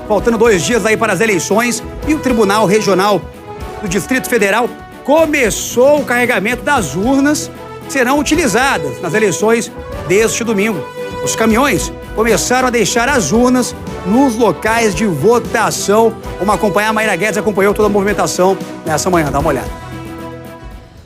faltando 2 dias aí para as eleições, e o Tribunal Regional do Distrito Federal começou o carregamento das urnas que serão utilizadas nas eleições deste domingo. Os caminhões começaram a deixar as urnas nos locais de votação. Vamos acompanhar, a Mayra Guedes acompanhou toda a movimentação nessa manhã, dá uma olhada.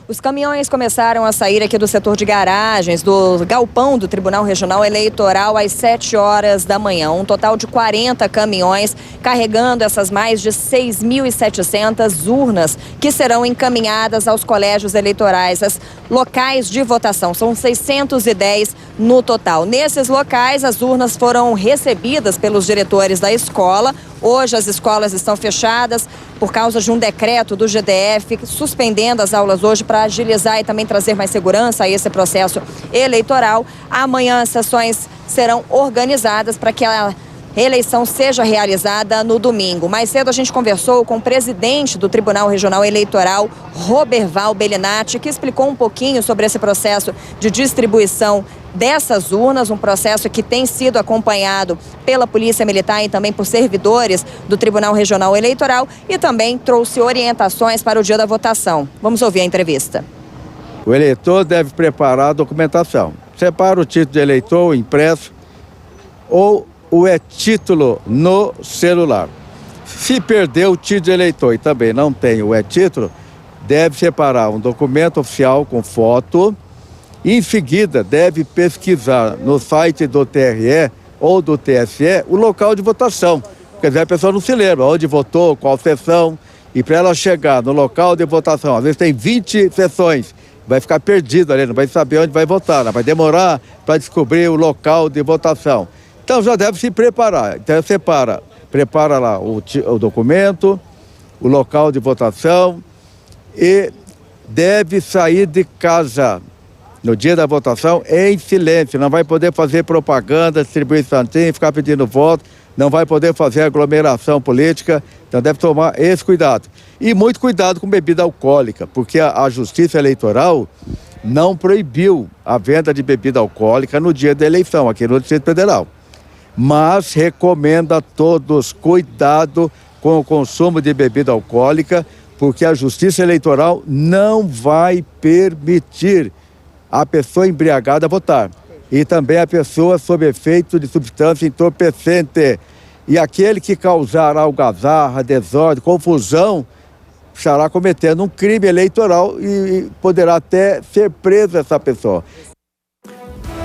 Os caminhões começaram a sair aqui do setor de garagens do galpão do Tribunal Regional Eleitoral às 7 horas da manhã. Um total de 40 caminhões carregando essas mais de 6.700 urnas que serão encaminhadas aos colégios eleitorais, as locais de votação. São 610 no total. Nesses locais, as urnas foram recebidas pelos diretores da escola. Hoje as escolas estão fechadas por causa de um decreto do GDF suspendendo as aulas hoje para agilizar e também trazer mais segurança a esse processo eleitoral. Amanhã as sessões serão organizadas para que a eleição seja realizada no domingo. Mais cedo a gente conversou com o presidente do Tribunal Regional Eleitoral, Roberval Bellinati, que explicou um pouquinho sobre esse processo de distribuição dessas urnas, um processo que tem sido acompanhado pela Polícia Militar e também por servidores do Tribunal Regional Eleitoral, e também trouxe orientações para o dia da votação. Vamos ouvir a entrevista. O eleitor deve preparar a documentação. Separa o título de eleitor, impresso, ou o e-título no celular. Se perder o título de eleitor e também não tem o e-título, deve separar um documento oficial com foto. Em seguida, deve pesquisar no site do TRE ou do TSE o local de votação. Quer dizer, a pessoa não se lembra onde votou, qual sessão. E para ela chegar no local de votação, às vezes tem 20 sessões, vai ficar perdido ali, não vai saber onde vai votar, vai demorar para descobrir o local de votação. Então já deve se preparar. Então prepara lá o documento, o local de votação, e deve sair de casa no dia da votação em silêncio. Não vai poder fazer propaganda, distribuir santinho, ficar pedindo voto, não vai poder fazer aglomeração política. Então deve tomar esse cuidado. E muito cuidado com bebida alcoólica, porque a Justiça Eleitoral não proibiu a venda de bebida alcoólica no dia da eleição, aqui no Distrito Federal. Mas recomenda a todos cuidado com o consumo de bebida alcoólica, porque a Justiça Eleitoral não vai permitir a pessoa embriagada votar. E também a pessoa sob efeito de substância entorpecente. E aquele que causar algazarra, desordem, confusão, estará cometendo um crime eleitoral e poderá até ser preso essa pessoa.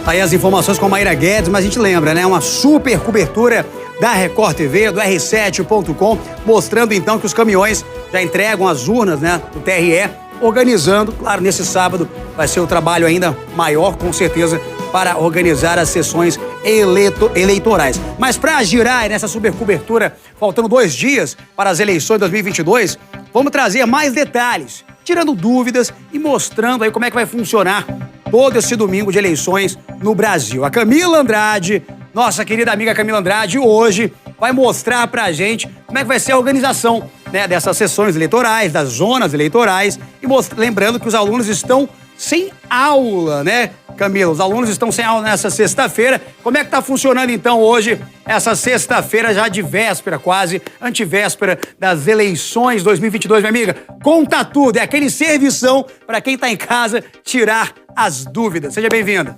Aí as informações com a Mayra Guedes, mas a gente lembra, né? Uma super cobertura da Record TV, do R7.com, mostrando então que os caminhões já entregam as urnas, né, do TRE, organizando. Claro, nesse sábado vai ser o trabalho ainda maior, com certeza, para organizar as sessões eleitorais. Mas para girar nessa super cobertura, faltando 2 dias para as eleições de 2022, vamos trazer mais detalhes, tirando dúvidas e mostrando aí como é que vai funcionar todo esse domingo de eleições no Brasil. A Camila Andrade, nossa querida amiga Camila Andrade, hoje vai mostrar pra gente como é que vai ser a organização, né, dessas sessões eleitorais, das zonas eleitorais, e lembrando que os alunos estão sem aula, né, Camila? Os alunos estão sem aula nessa sexta-feira. Como é que tá funcionando então hoje, essa sexta-feira já de véspera, quase antivéspera das eleições 2022, minha amiga? Conta tudo, é aquele servição para quem tá em casa tirar as dúvidas. Seja bem-vinda.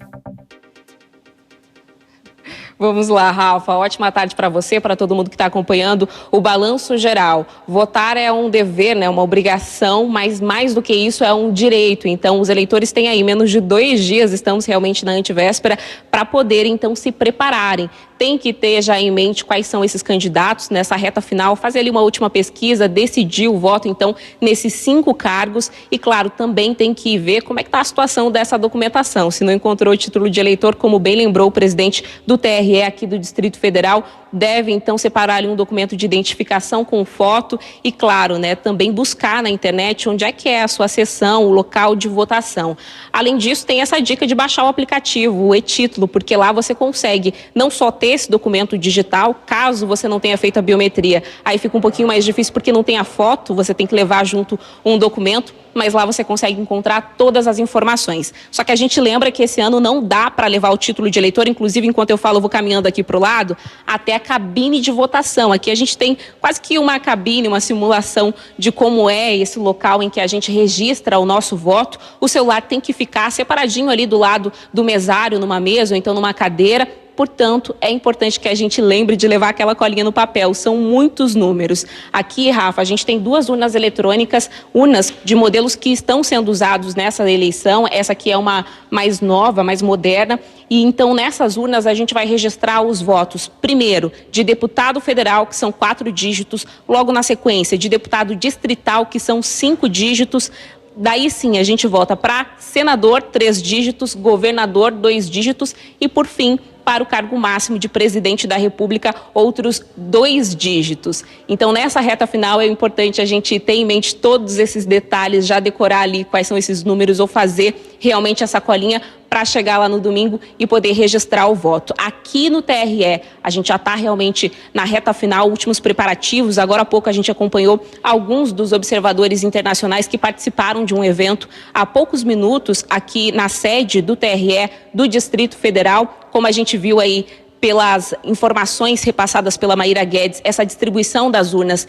Vamos lá, Rafa. Ótima tarde para você, para todo mundo que está acompanhando o Balanço Geral. Votar é um dever, né, uma obrigação, mas mais do que isso é um direito. Então, os eleitores têm aí menos de 2 dias, estamos realmente na antivéspera, para poderem, então, se prepararem. Tem que ter já em mente quais são esses candidatos nessa reta final, fazer ali uma última pesquisa, decidir o voto, então, nesses 5 cargos. E, claro, também tem que ver como é que está a situação dessa documentação. Se não encontrou o título de eleitor, como bem lembrou o presidente do TRE aqui do Distrito Federal, deve, então, separar ali um documento de identificação com foto e, claro, né, também buscar na internet onde é que é a sua sessão, o local de votação. Além disso, tem essa dica de baixar o aplicativo, o e-título, porque lá você consegue não só ter esse documento digital, caso você não tenha feito a biometria. Aí fica um pouquinho mais difícil porque não tem a foto, você tem que levar junto um documento, mas lá você consegue encontrar todas as informações. Só que a gente lembra que esse ano não dá para levar o título de eleitor, inclusive enquanto eu falo, eu vou caminhando aqui para o lado, até a cabine de votação. Aqui a gente tem quase que uma cabine, uma simulação de como é esse local em que a gente registra o nosso voto. O celular tem que ficar separadinho ali do lado do mesário, numa mesa ou então numa cadeira. Portanto, é importante que a gente lembre de levar aquela colinha no papel. São muitos números. Aqui, Rafa, a gente tem 2 urnas eletrônicas, urnas de modelos que estão sendo usados nessa eleição. Essa aqui é uma mais nova, mais moderna. E então, nessas urnas, a gente vai registrar os votos, primeiro, de deputado federal, que são 4 dígitos. Logo na sequência, de deputado distrital, que são 5 dígitos. Daí sim, a gente volta para senador, 3 dígitos, governador, 2 dígitos e, por fim, para o cargo máximo de presidente da República, outros 2 dígitos. Então, nessa reta final, é importante a gente ter em mente todos esses detalhes, já decorar ali quais são esses números ou fazer realmente essa colinha para chegar lá no domingo e poder registrar o voto. Aqui no TRE, a gente já está realmente na reta final, últimos preparativos. Agora há pouco a gente acompanhou alguns dos observadores internacionais que participaram de um evento há poucos minutos aqui na sede do TRE do Distrito Federal. Como a gente viu aí pelas informações repassadas pela Maíra Guedes, essa distribuição das urnas,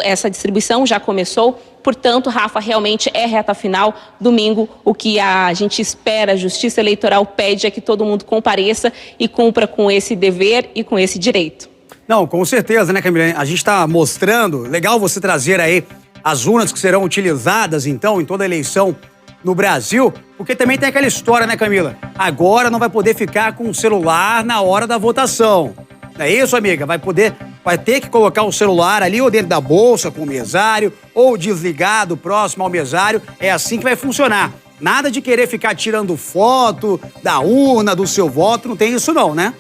essa distribuição já começou. Portanto, Rafa, realmente é reta final. Domingo, o que a gente espera, a Justiça Eleitoral pede é que todo mundo compareça e cumpra com esse dever e com esse direito. Não, com certeza, né, Camila? A gente está mostrando, legal você trazer aí as urnas que serão utilizadas, então, em toda a eleição no Brasil, porque também tem aquela história, né, Camila? Agora não vai poder ficar com o celular na hora da votação. Não é isso, amiga? Vai ter que colocar o celular ali ou dentro da bolsa com o mesário ou desligado próximo ao mesário. É assim que vai funcionar. Nada de querer ficar tirando foto da urna, do seu voto, não tem isso não, né?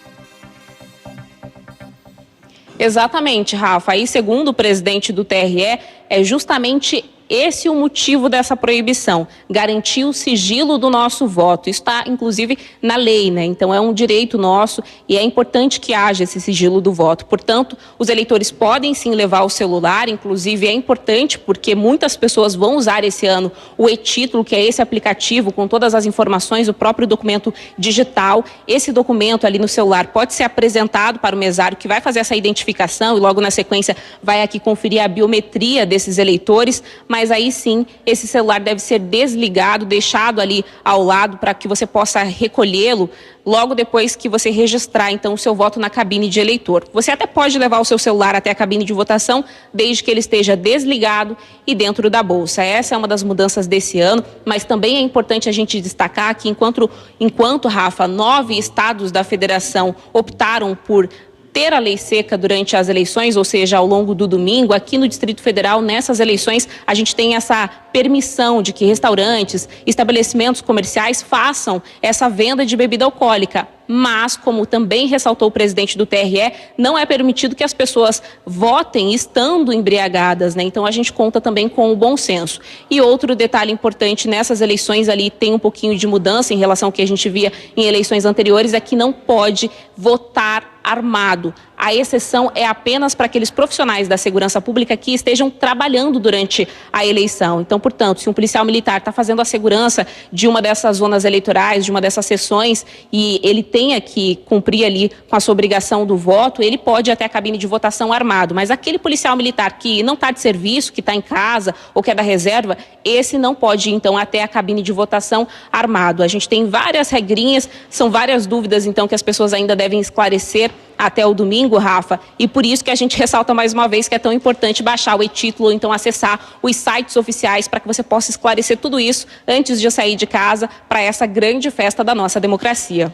Exatamente, Rafa. E segundo o presidente do TRE, é justamente esse o motivo dessa proibição, garantir o sigilo do nosso voto. Isso está, inclusive, na lei, né? Então, é um direito nosso e é importante que haja esse sigilo do voto. Portanto, os eleitores podem sim levar o celular, inclusive é importante porque muitas pessoas vão usar esse ano o e-título, que é esse aplicativo com todas as informações, o próprio documento digital. Esse documento ali no celular pode ser apresentado para o mesário, que vai fazer essa identificação e logo na sequência vai aqui conferir a biometria desses eleitores, mas aí sim, esse celular deve ser desligado, deixado ali ao lado para que você possa recolhê-lo logo depois que você registrar, então, o seu voto na cabine de eleitor. Você até pode levar o seu celular até a cabine de votação, desde que ele esteja desligado e dentro da bolsa. Essa é uma das mudanças desse ano, mas também é importante a gente destacar que enquanto Rafa, 9 estados da federação optaram por ter a lei seca durante as eleições, ou seja, ao longo do domingo, aqui no Distrito Federal, nessas eleições, a gente tem essa permissão de que restaurantes, estabelecimentos comerciais façam essa venda de bebida alcoólica. Mas, como também ressaltou o presidente do TRE, não é permitido que as pessoas votem estando embriagadas, né? Então, a gente conta também com o bom senso. E outro detalhe importante, nessas eleições ali tem um pouquinho de mudança em relação ao que a gente via em eleições anteriores, é que não pode votar armado. A exceção é apenas para aqueles profissionais da segurança pública que estejam trabalhando durante a eleição. Então, portanto, se um policial militar está fazendo a segurança de uma dessas zonas eleitorais, de uma dessas sessões, e ele tenha que cumprir ali com a sua obrigação do voto, ele pode ir até a cabine de votação armado. Mas aquele policial militar que não está de serviço, que está em casa ou que é da reserva, esse não pode ir, então, até a cabine de votação armado. A gente tem várias regrinhas, são várias dúvidas, então, que as pessoas ainda devem esclarecer até o domingo, Rafa, e por isso que a gente ressalta mais uma vez que é tão importante baixar o e-título ou então acessar os sites oficiais para que você possa esclarecer tudo isso antes de sair de casa para essa grande festa da nossa democracia.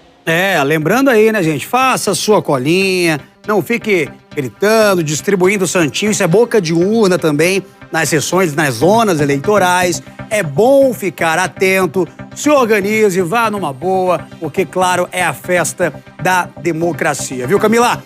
Lembrando aí, né, gente, faça a sua colinha, não fique gritando, distribuindo santinho, isso é boca de urna também, nas sessões, nas zonas eleitorais. É bom ficar atento, se organize, vá numa boa, porque, claro, é a festa da democracia. Viu, Camila?